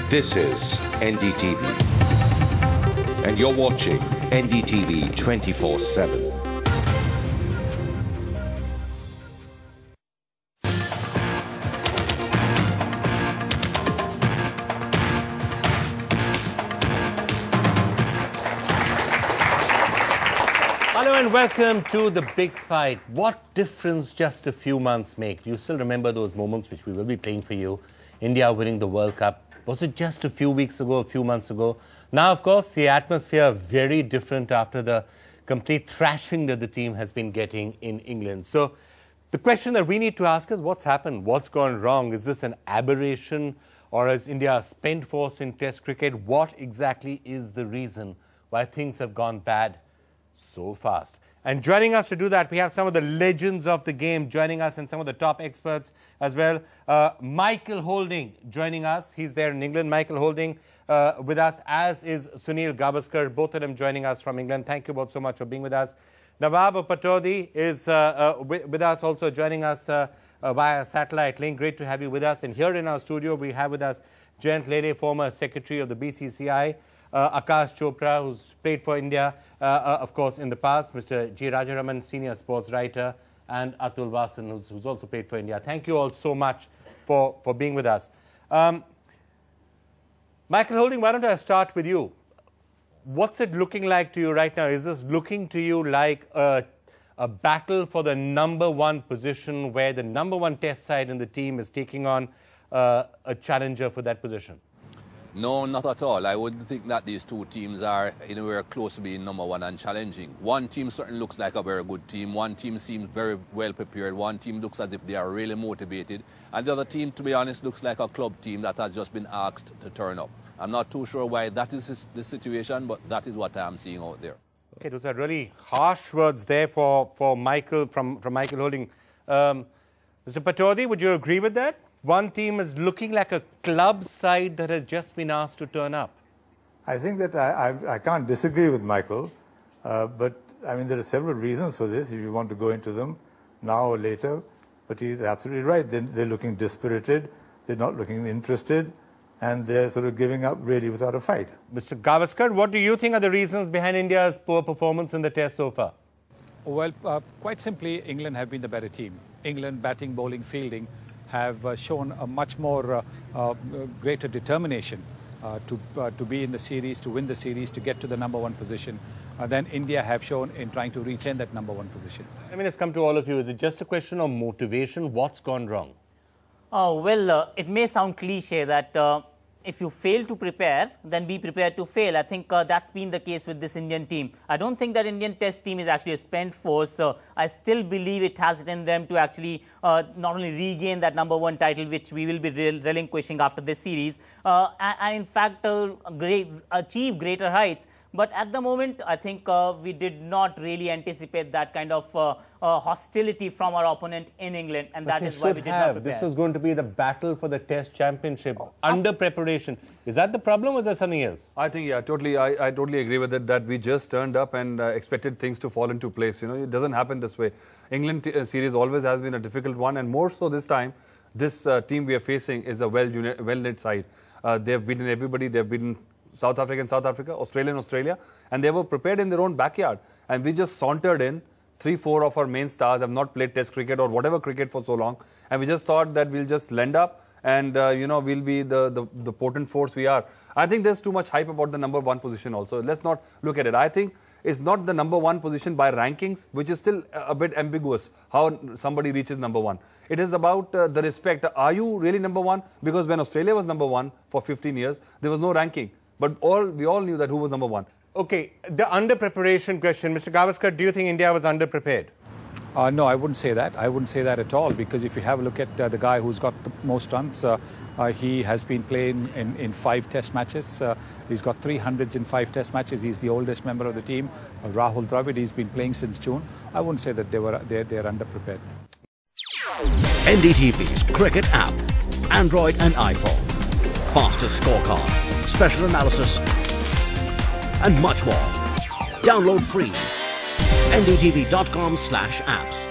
This is NDTV, and you're watching NDTV 24/7. Hello and welcome to the big fight. What difference just a few months make? Do you still remember those moments which we will be playing for you? India winning the World Cup. Was it just a few weeks ago, a few months ago? Now, of course, the atmosphere very different after the complete thrashing that the team has been getting in England. So the question that we need to ask is what's happened? What's gone wrong? Is this an aberration or is India a spent force in Test cricket? What exactly is the reason why things have gone bad so fast? And joining us to do that, we have some of the legends of the game joining us and some of the top experts as well. Michael Holding joining us. He's there in England. Michael Holding with us, as is Sunil Gavaskar, both of them joining us from England. Thank you both so much for being with us. Nawab Patodi is with us, also joining us via satellite link. Great to have you with us. And here in our studio, we have with us Jayant Lele, former secretary of the BCCI. Akash Chopra, who's played for India, of course, in the past, Mr. G. Rajaraman, senior sports writer, and Atul Vasan, who's also played for India. Thank you all so much for being with us. Michael Holding, why don't I start with you? What's it looking like to you right now? Is this looking to you like a battle for the #1 position where the #1 test side in the team is taking on a challenger for that position? No, not at all. I wouldn't think that these two teams are anywhere close to being #1 and challenging. One team certainly looks like a very good team. One team seems very well prepared. One team looks as if they are really motivated. And the other team, to be honest, looks like a club team that has just been asked to turn up. I'm not too sure why that is the situation, but that is what I'm seeing out there. Okay, those are really harsh words there for Michael, from Michael Holding. Mr. Patodi, would you agree with that? One team is looking like a club side that has just been asked to turn up. I think that I can't disagree with Michael, but I mean, there are several reasons for this, if you want to go into them now or later. But he's absolutely right. They're looking dispirited, they're not looking interested, and they're sort of giving up really without a fight. Mr. Gavaskar, what do you think are the reasons behind India's poor performance in the test so far? Well, quite simply, England have been the better team. England, batting, bowling, fielding, have shown a much more greater determination to be in the series, to win the series, to get to the #1 position than India have shown in trying to retain that #1 position. I mean, it's come to all of you. Is it just a question of motivation? What's gone wrong? Well, it may sound cliche that if you fail to prepare, then be prepared to fail. I think that's been the case with this Indian team. I don't think that Indian test team is actually a spent force. I still believe it has it in them to actually not only regain that #1 title, which we will be relinquishing after this series, and in fact achieve greater heights. But at the moment, I think we did not really anticipate that kind of hostility from our opponent in England, and that is why we did not prepare. This was going to be the battle for the Test Championship, under preparation. Is that the problem, or is there something else? I think, yeah, totally. I totally agree with it, that we just turned up and expected things to fall into place. You know, it doesn't happen this way. England series always has been a difficult one, and more so this time. This team we are facing is a well-knit side. They have beaten everybody. They have beaten South Africa, Australia, and they were prepared in their own backyard. And we just sauntered in. 3-4 of our main stars have not played Test cricket or whatever cricket for so long, and we just thought that we'll just lend up and we'll be the potent force we are. I think there's too much hype about the #1 position also. Let's not look at it. I think it's not the #1 position by rankings, which is still a bit ambiguous, how somebody reaches #1. It is about the respect. Are you really #1? Because when Australia was #1 for 15 years, there was no ranking. But we all knew that who was #1. Okay, the under-preparation question. Mr. Gavaskar, do you think India was under-prepared? No, I wouldn't say that. I wouldn't say that at all, because if you have a look at the guy who's got the most runs, he has been playing in 5 test matches. He's got 300s in 5 test matches. He's the oldest member of the team. Rahul Dravid, he's been playing since June. I wouldn't say that they're under-prepared. NDTV's cricket app, Android and iPhone. Fastest scorecard, special analysis, and much more. Download free. ndtv.com/apps.